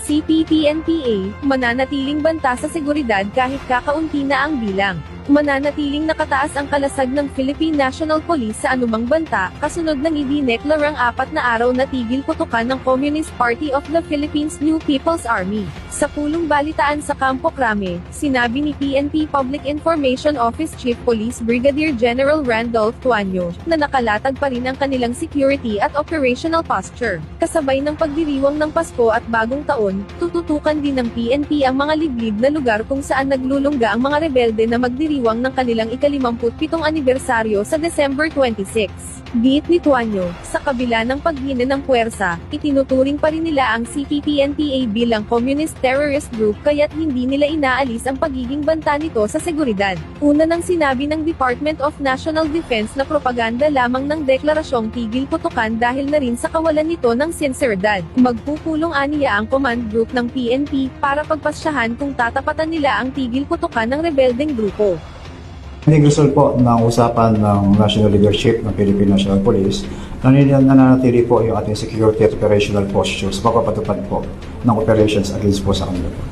CPP-NPA, mananatiling banta sa seguridad kahit kakaunti na ang bilang. Mananatiling nakataas ang kalasag ng Philippine National Police sa anumang banta, kasunod ng idineklarang 4 na araw na tigil putukan ng Communist Party of the Philippines New People's Army. Sa pulong balitaan sa Campo Crame, sinabi ni PNP Public Information Office Chief Police Brigadier General Randolph Tuanyo, na nakalatag pa rin ang kanilang security at operational posture. Kasabay ng pagdiriwang ng Pasko at Bagong Taon, tututukan din ng PNP ang mga liblib na lugar kung saan naglulungga ang mga rebelde na magdiriwang ng kanilang ika-57 anibersaryo sa December 26. Giit ni Tuanyo, sa kabila ng paghina ng puwersa, itinuturing pa rin nila ang CPP-NPA bilang communist terrorist group kaya't hindi nila inaalis ang pagiging banta nito sa seguridad. Una nang sinabi ng Department of National Defense na propaganda lamang ng deklarasyong tigil putukan dahil na rin sa kawalan nito ng sinseridad. Magpupulong aniya ang command group ng PNP para pagpasyahan kung tatapatan nila ang tigil putukan ng rebeldeng grupo. Result po ng usapan ng national leadership ng Philippine National Police, nananatili po yung ating security at operational postures, magpapatupad po ng operations against po sa kanila po.